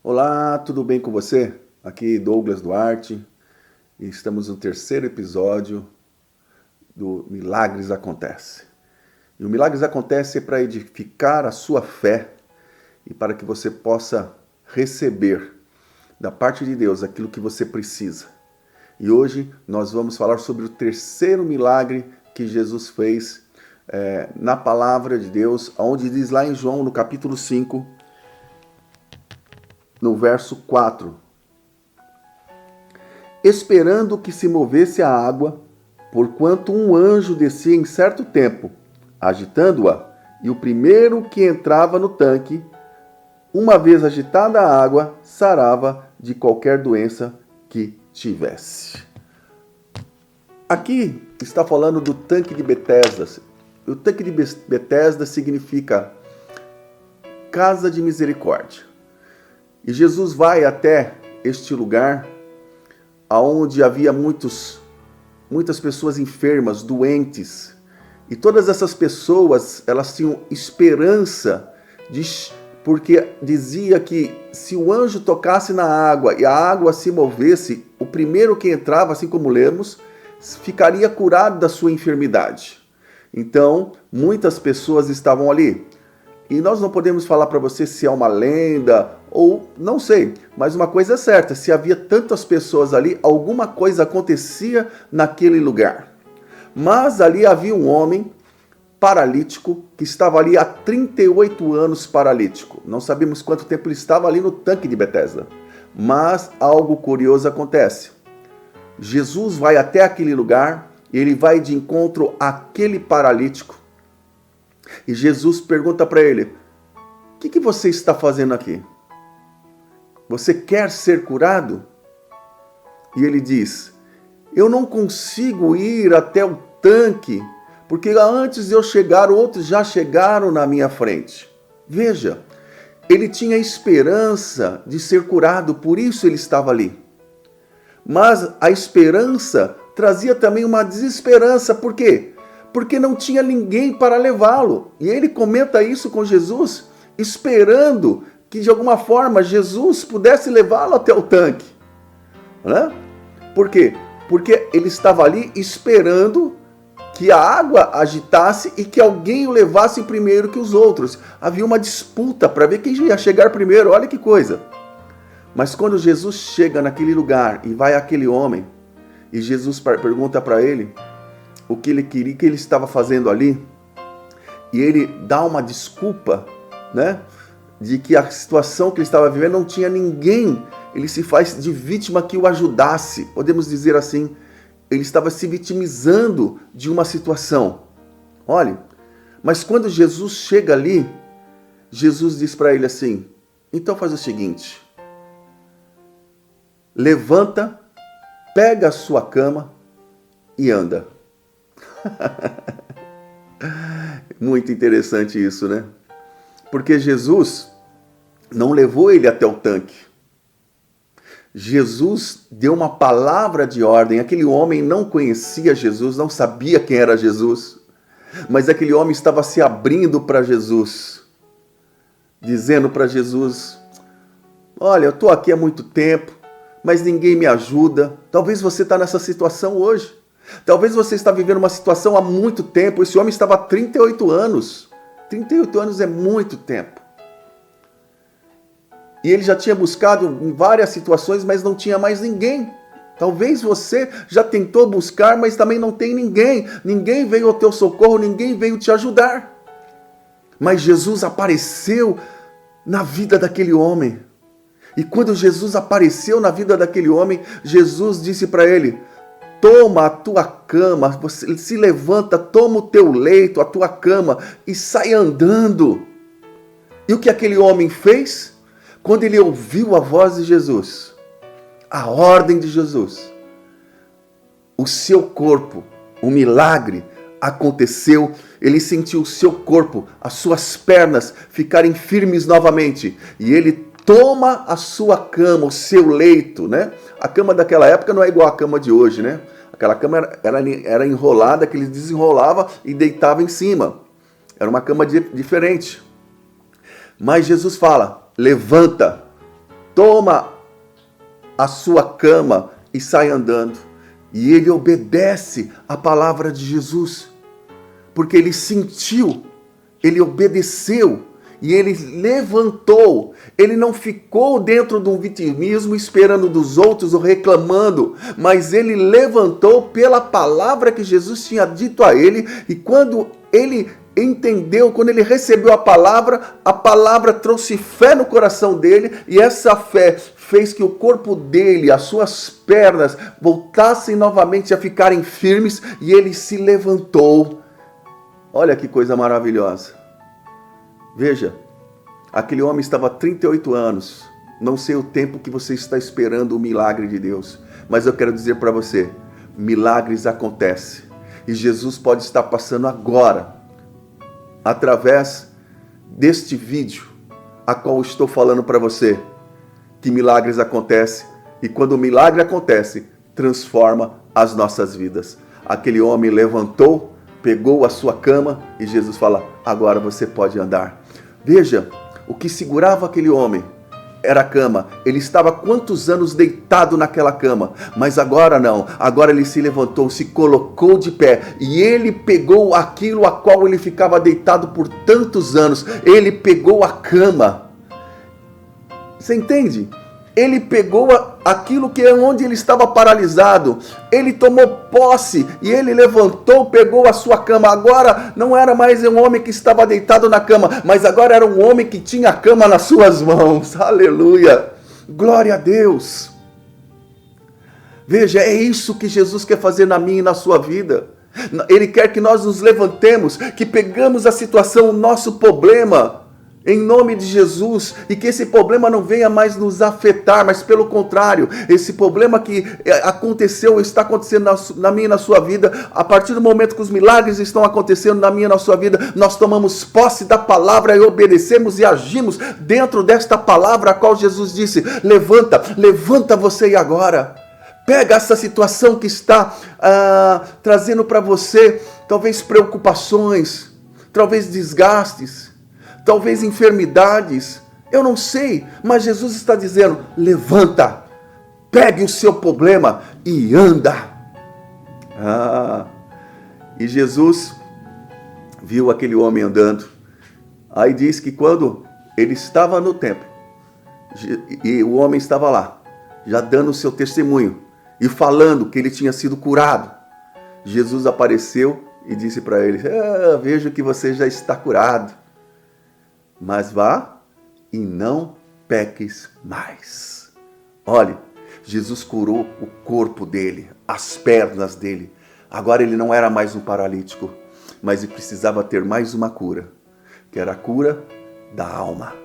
Olá, tudo bem com você? Aqui Douglas Duarte e estamos no terceiro episódio do Milagres Acontece. E o Milagres Acontece para edificar a sua fé e para que você possa receber da parte de Deus aquilo que você precisa. E hoje nós vamos falar sobre o terceiro milagre que Jesus fez na palavra de Deus, onde diz lá em João, no capítulo 5, no verso 4. Esperando que se movesse a água, porquanto um anjo descia em certo tempo, agitando-a, e o primeiro que entrava no tanque, uma vez agitada a água, sarava de qualquer doença que tivesse. Aqui está falando do tanque de Betesda. O tanque de Betesda significa casa de misericórdia. E Jesus vai até este lugar onde havia muitas pessoas enfermas, doentes. E todas essas pessoas, elas tinham esperança, porque dizia que se o anjo tocasse na água e a água se movesse, o primeiro que entrava, assim como lemos, ficaria curado da sua enfermidade. Então, muitas pessoas estavam ali. E nós não podemos falar para você se é uma lenda ou não sei, mas uma coisa é certa, se havia tantas pessoas ali, alguma coisa acontecia naquele lugar. Mas ali havia um homem paralítico que estava ali há 38 anos paralítico. Não sabemos quanto tempo ele estava ali no tanque de Betesda. Mas algo curioso acontece. Jesus vai até aquele lugar, ele vai de encontro àquele paralítico. E Jesus pergunta para ele: o que você está fazendo aqui? Você quer ser curado? E ele diz: eu não consigo ir até o tanque, porque antes de eu chegar, outros já chegaram na minha frente. Veja, ele tinha esperança de ser curado, por isso ele estava ali. Mas a esperança trazia também uma desesperança, por quê? Porque não tinha ninguém para levá-lo. E ele comenta isso com Jesus, esperando que de alguma forma Jesus pudesse levá-lo até o tanque. Né? Por quê? Porque ele estava ali esperando que a água agitasse e que alguém o levasse primeiro que os outros. Havia uma disputa para ver quem ia chegar primeiro, olha que coisa. Mas quando Jesus chega naquele lugar e vai àquele homem, e Jesus pergunta para ele o que ele queria, o que ele estava fazendo ali, e ele dá uma desculpa, né, de que a situação que ele estava vivendo não tinha ninguém, ele se faz de vítima que o ajudasse, podemos dizer assim, ele estava se vitimizando de uma situação. Olha, mas quando Jesus chega ali, Jesus diz para ele assim: então faz o seguinte, levanta, pega a sua cama e anda. Muito interessante isso, né? Porque Jesus não levou ele até o tanque. Jesus deu uma palavra de ordem. Aquele homem não conhecia Jesus, não sabia quem era Jesus. Mas aquele homem estava se abrindo para Jesus, dizendo para Jesus: olha, eu estou aqui há muito tempo, mas ninguém me ajuda. Talvez você está nessa situação hoje. Talvez você está vivendo uma situação há muito tempo. Esse homem estava há 38 anos. 38 anos é muito tempo. E ele já tinha buscado em várias situações, mas não tinha mais ninguém. Talvez você já tentou buscar, mas também não tem ninguém. Ninguém veio ao teu socorro, ninguém veio te ajudar. Mas Jesus apareceu na vida daquele homem. E quando Jesus apareceu na vida daquele homem, Jesus disse para ele: toma a tua cama, você se levanta, toma o teu leito, a tua cama e sai andando. E o que aquele homem fez? Quando ele ouviu a voz de Jesus, a ordem de Jesus, o seu corpo, o milagre aconteceu. Ele sentiu o seu corpo, as suas pernas ficarem firmes novamente. E ele toma a sua cama, o seu leito, né? A cama daquela época não é igual à cama de hoje, né? Aquela cama era enrolada, que ele desenrolava e deitava em cima. Era uma cama diferente. Mas Jesus fala: levanta, toma a sua cama e sai andando. E ele obedece a palavra de Jesus, porque ele sentiu, ele obedeceu e ele levantou. Ele não ficou dentro de um vitimismo esperando dos outros ou reclamando, mas ele levantou pela palavra que Jesus tinha dito a ele. E quando ele entendeu, quando ele recebeu a palavra trouxe fé no coração dele, e essa fé fez que o corpo dele, as suas pernas voltassem novamente a ficarem firmes, e ele se levantou. Olha que coisa maravilhosa. Veja, aquele homem estava há 38 anos. Não sei o tempo que você está esperando o milagre de Deus, mas eu quero dizer para você, milagres acontecem. E Jesus pode estar passando agora, através deste vídeo, a qual estou falando para você, que milagres acontecem. E quando o milagre acontece, transforma as nossas vidas. Aquele homem levantou, pegou a sua cama e Jesus fala, agora você pode andar. Veja, o que segurava aquele homem era a cama. Ele estava quantos anos deitado naquela cama, mas agora não. Agora ele se levantou, se colocou de pé, e ele pegou aquilo a qual ele ficava deitado por tantos anos. Ele pegou a cama. Você entende? Ele pegou aquilo que é onde ele estava paralisado. Ele tomou posse e ele levantou, pegou a sua cama. Agora não era mais um homem que estava deitado na cama, mas agora era um homem que tinha a cama nas suas mãos. Aleluia! Glória a Deus! Veja, é isso que Jesus quer fazer na minha e na sua vida. Ele quer que nós nos levantemos, que pegamos a situação, o nosso problema, em nome de Jesus, e que esse problema não venha mais nos afetar, mas pelo contrário, esse problema que aconteceu, está acontecendo na minha e na sua vida, a partir do momento que os milagres estão acontecendo na minha e na sua vida, nós tomamos posse da palavra e obedecemos e agimos dentro desta palavra a qual Jesus disse, levanta você agora. Pega essa situação que está trazendo para você, talvez preocupações, talvez desgastes, talvez enfermidades, eu não sei, mas Jesus está dizendo, levanta, pegue o seu problema e anda. E Jesus viu aquele homem andando. Aí diz que quando ele estava no templo, e o homem estava lá, já dando o seu testemunho, e falando que ele tinha sido curado, Jesus apareceu e disse para ele, vejo que você já está curado, mas vá e não peques mais. Olhe, Jesus curou o corpo dele, as pernas dele. Agora ele não era mais um paralítico, mas ele precisava ter mais uma cura, que era a cura da alma,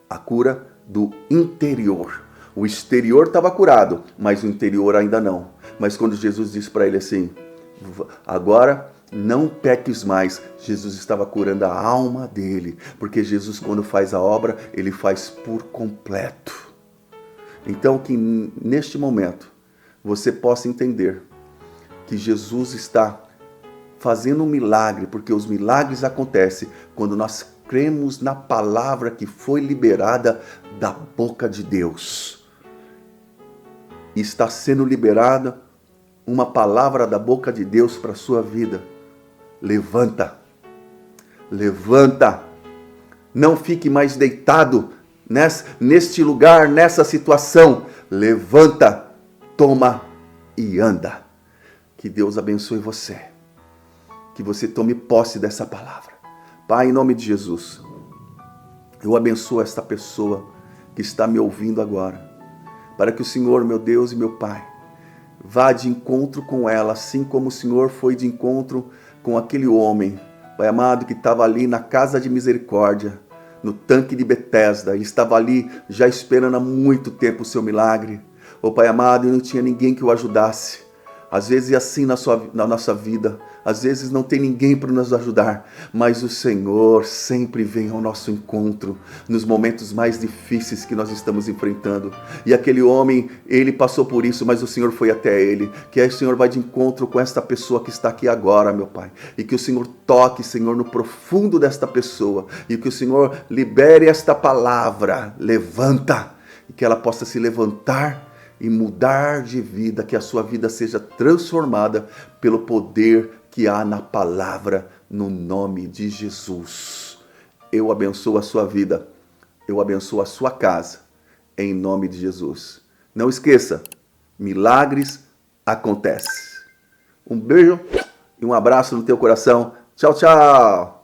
a cura do interior. O exterior estava curado, mas o interior ainda não. Mas quando Jesus disse para ele assim, agora não peques mais, Jesus estava curando a alma dele, porque Jesus, quando faz a obra, ele faz por completo. Então que neste momento você possa entender que Jesus está fazendo um milagre, porque os milagres acontecem quando nós cremos na palavra que foi liberada da boca de Deus. Está sendo liberada uma palavra da boca de Deus para a sua vida. Levanta, levanta, não fique mais deitado neste lugar, nessa situação. Levanta, toma e anda. Que Deus abençoe você, que você tome posse dessa palavra. Pai, em nome de Jesus, eu abençoo esta pessoa que está me ouvindo agora, para que o Senhor, meu Deus e meu Pai, vá de encontro com ela, assim como o Senhor foi de encontro com aquele homem, Pai amado, que estava ali na casa de misericórdia, no tanque de Betesda. Ele estava ali já esperando há muito tempo o seu milagre. Pai amado, e não tinha ninguém que o ajudasse. Às vezes é assim na nossa vida, às vezes não tem ninguém para nos ajudar, mas o Senhor sempre vem ao nosso encontro, nos momentos mais difíceis que nós estamos enfrentando. E aquele homem, ele passou por isso, mas o Senhor foi até ele, que aí o Senhor vai de encontro com esta pessoa que está aqui agora, meu Pai, e que o Senhor toque, Senhor, no profundo desta pessoa, e que o Senhor libere esta palavra, levanta. e que ela possa se levantar e mudar de vida, que a sua vida seja transformada pelo poder que há na palavra, no nome de Jesus. Eu abençoo a sua vida, eu abençoo a sua casa, em nome de Jesus. Não esqueça, milagres acontecem. Um beijo e um abraço no teu coração. Tchau, tchau!